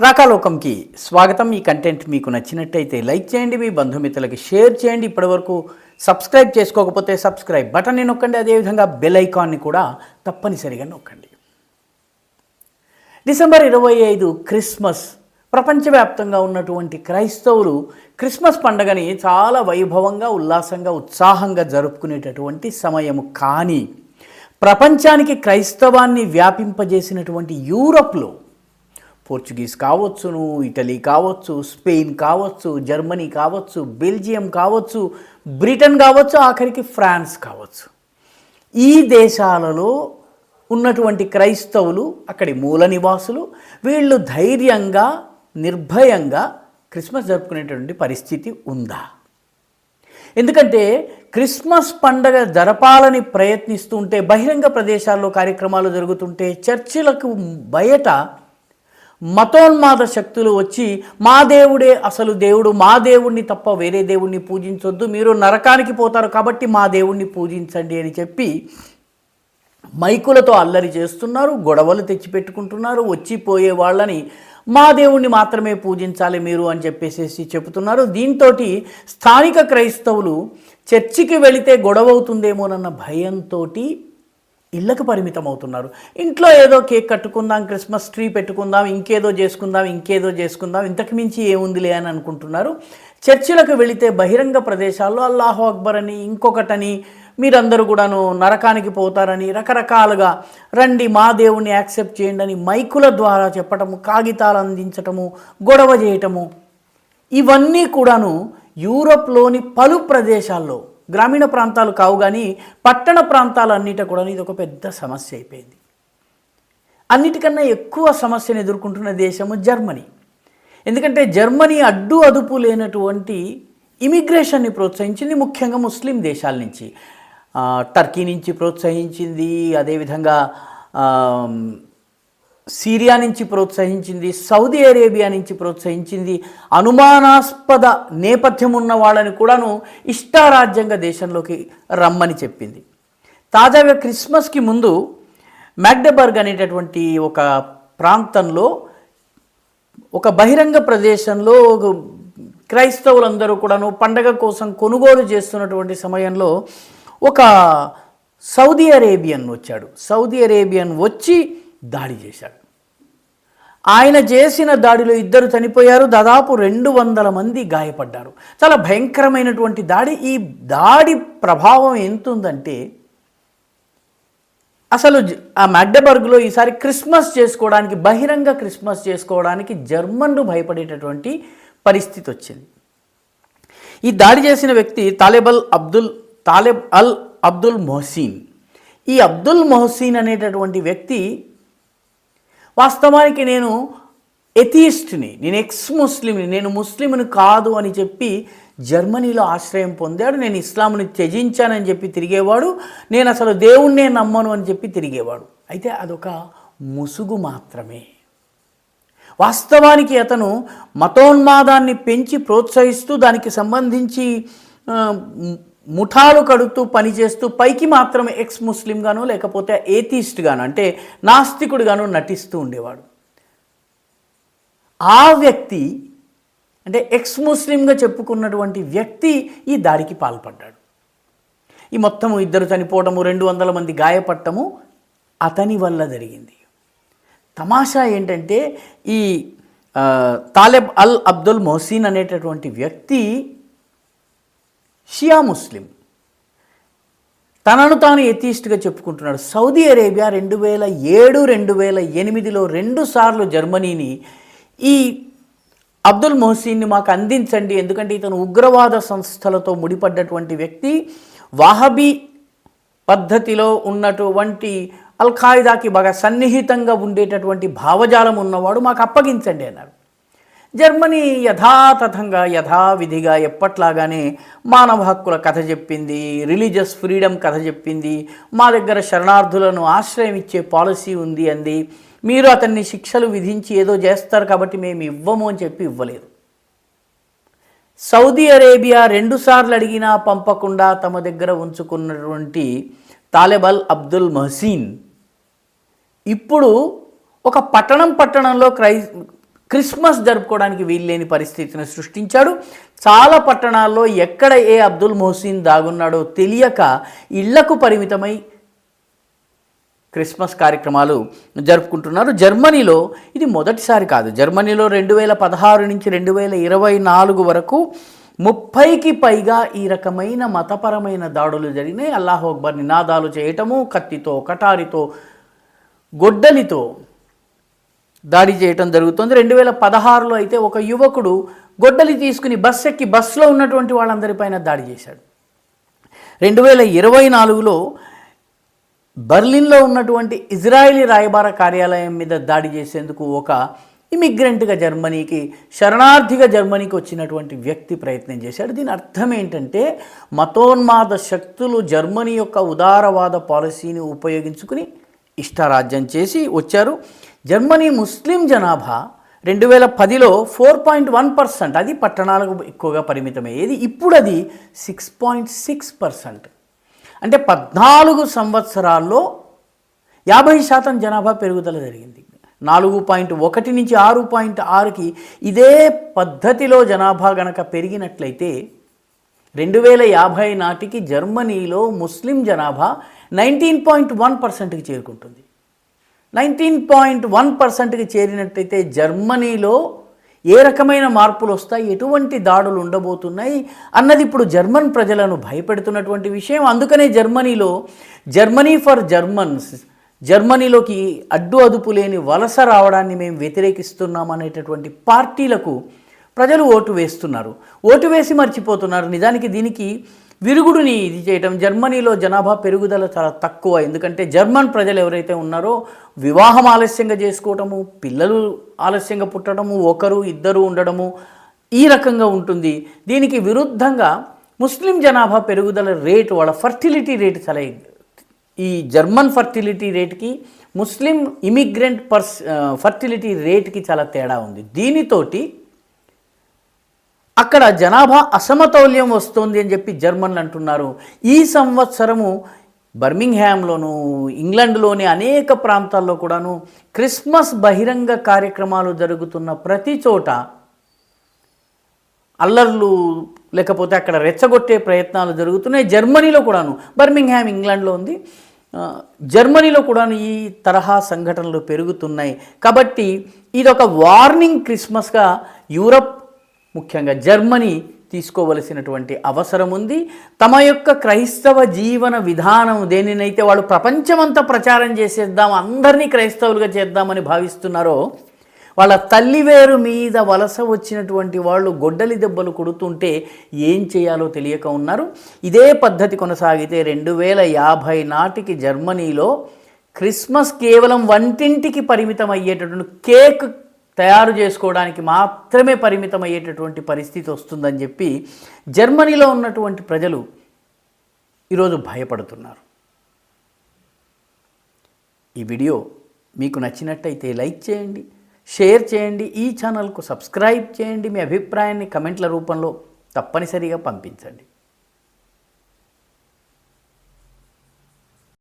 రాకాలోకంకి స్వాగతం. ఈ కంటెంట్ మీకు నచ్చినట్టయితే లైక్ చేయండి, మీ బంధుమిత్రులకి షేర్ చేయండి. ఇప్పటివరకు సబ్స్క్రైబ్ చేసుకోకపోతే సబ్స్క్రైబ్ బటన్ని నొక్కండి, అదేవిధంగా బెల్ ఐకాన్ని కూడా తప్పనిసరిగా నొక్కండి. December 25 Christmas. ప్రపంచవ్యాప్తంగా ఉన్నటువంటి క్రైస్తవులు క్రిస్మస్ పండుగని చాలా వైభవంగా, ఉల్లాసంగా, ఉత్సాహంగా జరుపుకునేటటువంటి సమయము. కానీ ప్రపంచానికి క్రైస్తవాన్ని వ్యాపింపజేసినటువంటి యూరప్లో పోర్చుగీస్ కావచ్చును, ఇటలీ కావచ్చు, స్పెయిన్ కావచ్చు, జర్మనీ కావచ్చు, బెల్జియం కావచ్చు, బ్రిటన్ కావచ్చు, ఆఖరికి ఫ్రాన్స్ కావచ్చు, ఈ దేశాలలో ఉన్నటువంటి క్రైస్తవులు, అక్కడి మూల నివాసులు, వీళ్ళు ధైర్యంగా, నిర్భయంగా క్రిస్మస్ జరుపుకునేటువంటి పరిస్థితి ఉందా? ఎందుకంటే క్రిస్మస్ పండగ జరపాలని ప్రయత్నిస్తుంటే, బహిరంగ ప్రదేశాల్లో కార్యక్రమాలు జరుగుతుంటే, చర్చిలకు బయట మతోన్మాద శక్తులు వచ్చి మా దేవుడే అసలు దేవుడు, మా దేవుణ్ణి తప్ప వేరే దేవుణ్ణి పూజించొద్దు, మీరు నరకానికి పోతారు కాబట్టి మా దేవుణ్ణి పూజించండి అని చెప్పి మైకులతో అల్లరి చేస్తున్నారు, గొడవలు తెచ్చిపెట్టుకుంటున్నారు. వచ్చిపోయే వాళ్ళని మా దేవుణ్ణి మాత్రమే పూజించాలి మీరు అని చెప్పేసి చెబుతున్నారు. దీంతో స్థానిక క్రైస్తవులు చర్చికి వెళితే గొడవ అవుతుందేమోనన్న భయంతో ఇళ్ళకు పరిమితం అవుతున్నారు. ఇంట్లో ఏదో కేక్ కట్టుకుందాం, క్రిస్మస్ ట్రీ పెట్టుకుందాం, ఇంకేదో చేసుకుందాం, ఇంతకు మించి ఏముందిలే అని అనుకుంటున్నారు. చర్చిలకు వెళితే బహిరంగ ప్రదేశాల్లో అల్లాహు అక్బర్ అని, ఇంకొకటని, మీరందరూ కూడాను నరకానికి పోతారని, రకరకాలుగా రండి మా దేవుణ్ణి యాక్సెప్ట్ చేయండి అని మైకుల ద్వారా చెప్పటము, కాగితాలు అందించటము, గొడవ చేయటము, ఇవన్నీ కూడాను యూరప్లోని పలు ప్రదేశాల్లో, గ్రామీణ ప్రాంతాలు కావు కానీ పట్టణ ప్రాంతాలన్నిట కూడా ఇది ఒక పెద్ద సమస్య అయిపోయింది. అన్నిటికన్నా ఎక్కువ సమస్యను ఎదుర్కొంటున్న దేశము జర్మనీ. ఎందుకంటే జర్మనీ అడ్డు అదుపు లేనటువంటి ఇమిగ్రేషన్ని ప్రోత్సహించింది, ముఖ్యంగా ముస్లిం దేశాల నుంచి. టర్కీ నుంచి ప్రోత్సహించింది, అదేవిధంగా సిరియా నుంచి ప్రోత్సహించింది, సౌదీ అరేబియా నుంచి ప్రోత్సహించింది. అనుమానాస్పద నేపథ్యం ఉన్న వాళ్ళని కూడాను ఇష్టారాజ్యంగా దేశంలోకి రమ్మని చెప్పింది. తాజాగా క్రిస్మస్కి ముందు మ్యాగ్డెబర్గ్ అనేటటువంటి ఒక ప్రాంతంలో, ఒక బహిరంగ ప్రదేశంలో క్రైస్తవులందరూ కూడాను పండగ కోసం కొనుగోలు చేస్తున్నటువంటి సమయంలో ఒక సౌదీ అరేబియన్ వచ్చాడు. సౌదీ అరేబియన్ వచ్చి దాడి చేశాడు. ఆయన చేసిన దాడిలో 2 చనిపోయారు, దాదాపు 200 మంది గాయపడ్డారు. చాలా భయంకరమైనటువంటి దాడి. ఈ దాడి ప్రభావం ఎంతుందంటే, అసలు ఆ మ్యాగ్డెబర్గ్లో ఈసారి క్రిస్మస్ చేసుకోవడానికి, బహిరంగ క్రిస్మస్ చేసుకోవడానికి జర్మన్లు భయపడేటటువంటి పరిస్థితి వచ్చింది. ఈ దాడి చేసిన వ్యక్తి తాలెబ్ అల్ అబ్దుల్ మొహసిన్. ఈ అబ్దుల్ మొహసిన్ అనేటటువంటి వ్యక్తి వాస్తవానికి నేను ఎథియిస్ట్ని, నేను ఎక్స్ ముస్లింని, నేను ముస్లింని కాదు అని చెప్పి జర్మనీలో ఆశ్రయం పొందాడు. నేను ఇస్లాంని త్యజించానని చెప్పి తిరిగేవాడు, నేను అసలు దేవుణ్ణే నమ్మను అని చెప్పి తిరిగేవాడు. అయితే అదొక ముసుగు మాత్రమే. వాస్తవానికి అతను మతోన్మాదాన్ని పెంచి ప్రోత్సహిస్తూ, దానికి సంబంధించి ముఠాలు కడుతూ పనిచేస్తూ, పైకి మాత్రం ఎక్స్ ముస్లింగాను లేకపోతే ఏథిస్ట్గాను, అంటే నాస్తికుడిగాను నటిస్తూ ఉండేవాడు. ఆ వ్యక్తి, అంటే ఎక్స్ ముస్లింగా చెప్పుకున్నటువంటి వ్యక్తి ఈ దాడికి పాల్పడ్డాడు. ఈ మొత్తము 2 చనిపోవడము, 200 మంది గాయపడటము అతని వల్ల జరిగింది. తమాషా ఏంటంటే, ఈ తాలెబ్ అల్ అబ్దుల్ మొహసిన్ అనేటటువంటి వ్యక్తి షియా ముస్లిం, తనను తాను ఎథియిస్ట్గా చెప్పుకుంటున్నాడు. సౌదీ అరేబియా 2007, 2008లో 2 సార్లు జర్మనీని ఈ అబ్దుల్ మొహసిన్ని మాకు అందించండి, ఎందుకంటే ఇతను ఉగ్రవాద సంస్థలతో ముడిపడ్డటువంటి వ్యక్తి, వాహబీ పద్ధతిలో ఉన్నటువంటి అల్ ఖాయిదాకి బాగా సన్నిహితంగా ఉండేటటువంటి భావజాలం ఉన్నవాడు, మాకు అప్పగించండి అన్నారు. జర్మనీ యథాతథంగా, యథావిధిగా ఎప్పట్లాగానే మానవ హక్కుల కథ చెప్పింది, రిలీజియస్ ఫ్రీడమ్ కథ చెప్పింది, మా దగ్గర శరణార్థులను ఆశ్రయం ఇచ్చే పాలసీ ఉంది అంది, మీరు అతన్ని శిక్షలు విధించి ఏదో చేస్తారు కాబట్టి మేము ఇవ్వము అని చెప్పి ఇవ్వలేదు. సౌదీ అరేబియా 2 సార్లు అడిగినా పంపకుండా తమ దగ్గర ఉంచుకున్నటువంటి తాలెబ్ అల్ అబ్దుల్ మొహసిన్ ఇప్పుడు ఒక పట్టణంలో క్రిస్మస్ జరుపుకోవడానికి వీల్లేని పరిస్థితిని సృష్టించాడు. చాలా పట్టణాల్లో ఎక్కడ ఏ అబ్దుల్ మొహసిన్ దాగున్నాడో తెలియక ఇళ్లకు పరిమితమై క్రిస్మస్ కార్యక్రమాలు జరుపుకుంటున్నారు. జర్మనీలో ఇది మొదటిసారి కాదు. జర్మనీలో 2016 నుంచి 2024 వరకు 30కి పైగా ఈ రకమైన మతపరమైన దాడులు జరిగినాయి. అల్లాహు అక్బర్ నినాదాలు చేయటము, కత్తితో, కటారితో, గొడ్డలితో దాడి చేయటం జరుగుతుంది. 2016లో అయితే ఒక యువకుడు గొడ్డలి తీసుకుని బస్సు ఎక్కి బస్సులో ఉన్నటువంటి వాళ్ళందరిపైన దాడి చేశాడు. 2024లో బర్లిన్లో ఉన్నటువంటి ఇజ్రాయేలీ రాయబార కార్యాలయం మీద దాడి చేసేందుకు ఒక ఇమిగ్రెంట్గా జర్మనీకి, శరణార్థిగా జర్మనీకి వచ్చినటువంటి వ్యక్తి ప్రయత్నం చేశాడు. దీని అర్థం ఏంటంటే మతోన్మాద శక్తులు జర్మనీ యొక్క ఉదారవాద పాలసీని ఉపయోగించుకుని ఇష్టారాజ్యం చేసి వచ్చారు. జర్మనీ ముస్లిం జనాభా 2010లో 4.1%, అది పట్టణాలకు ఎక్కువగా పరిమితమయ్యేది. ఇప్పుడు అది 6.6%. అంటే 14 సంవత్సరాల్లో 50% జనాభా పెరుగుదల జరిగింది. 4.1 నుంచి 6.6కి ఇదే పద్ధతిలో జనాభా గనక పెరిగినట్లయితే 2050 నాటికి జర్మనీలో ముస్లిం జనాభా 19.1%కి చేరుకుంటుంది. 19.1%కి చేరినట్టయితే జర్మనీలో ఏ రకమైన మార్పులు వస్తాయి, ఎటువంటి దాడులు ఉండబోతున్నాయి అన్నది ఇప్పుడు జర్మన్ ప్రజలను భయపెడుతున్నటువంటి విషయం. అందుకనే జర్మనీలో జర్మనీ ఫర్ జర్మన్స్, జర్మనీలోకి అడ్డు అదుపు లేని వలస రావడాన్ని మేము వ్యతిరేకిస్తున్నాం అనేటటువంటి పార్టీలకు ప్రజలు ఓటు వేస్తున్నారు. ఓటు వేసి మర్చిపోతున్నారు. నిజానికి దీనికి విరుగుడుని ఇది చేయటం, జర్మనీలో జనాభా పెరుగుదల చాలా తక్కువ. ఎందుకంటే జర్మన్ ప్రజలు ఎవరైతే ఉన్నారో వివాహం ఆలస్యంగా చేసుకోవటము, పిల్లలు ఆలస్యంగా పుట్టడము, ఒకరు ఇద్దరు ఉండడము, ఈ రకంగా ఉంటుంది. దీనికి విరుద్ధంగా ముస్లిం జనాభా పెరుగుదల రేటు, వాళ్ళ ఫర్టిలిటీ రేటు చాలా, ఈ జర్మన్ ఫర్టిలిటీ రేట్కి ముస్లిం ఇమిగ్రెంట్ ఫర్టిలిటీ రేట్కి చాలా తేడా ఉంది. దీనితోటి అక్కడ జనాభా అసమతౌల్యం వస్తుంది అని చెప్పి జర్మన్లు అంటున్నారు. ఈ సంవత్సరము బర్మింగ్హామ్లోను, ఇంగ్లాండ్లోని అనేక ప్రాంతాల్లో కూడాను క్రిస్మస్ బహిరంగ కార్యక్రమాలు జరుగుతున్న ప్రతి చోట అల్లర్లు, లేకపోతే అక్కడ రెచ్చగొట్టే ప్రయత్నాలు జరుగుతున్నాయి. జర్మనీలో కూడాను, బర్మింగ్హామ్ ఇంగ్లాండ్లో ఉంది, జర్మనీలో కూడాను ఈ తరహా సంఘటనలు పెరుగుతున్నాయి. కాబట్టి ఇదొక వార్నింగ్ క్రిస్మస్గా యూరప్, ముఖ్యంగా జర్మనీ తీసుకోవలసినటువంటి అవసరం ఉంది. తమ యొక్క క్రైస్తవ జీవన విధానం దేనినైతే వాళ్ళు ప్రపంచమంతా ప్రచారం చేసేద్దాం, అందరినీ క్రైస్తవులుగా చేద్దామని భావిస్తున్నారో, వాళ్ళ తల్లివేరు మీద వలస వచ్చినటువంటి వాళ్ళు గొడ్డలి దెబ్బలు కొడుతుంటే ఏం చేయాలో తెలియక ఉన్నారు. ఇదే పద్ధతి కొనసాగితే 2050 నాటికి జర్మనీలో క్రిస్మస్ కేవలం వంటింటికి పరిమితం అయ్యేటటువంటి, కేక్ తయారు చేసుకోవడానికి మాత్రమే పరిమితం అయ్యేటటువంటి పరిస్థితి వస్తుందని చెప్పి జర్మనీలో ఉన్నటువంటి ప్రజలు ఈరోజు భయపడుతున్నారు. ఈ వీడియో మీకు నచ్చినట్టయితే లైక్ చేయండి, షేర్ చేయండి, ఈ ఛానల్కు సబ్స్క్రైబ్ చేయండి. మీ అభిప్రాయాన్ని కమెంట్ల రూపంలో తప్పనిసరిగా పంపించండి.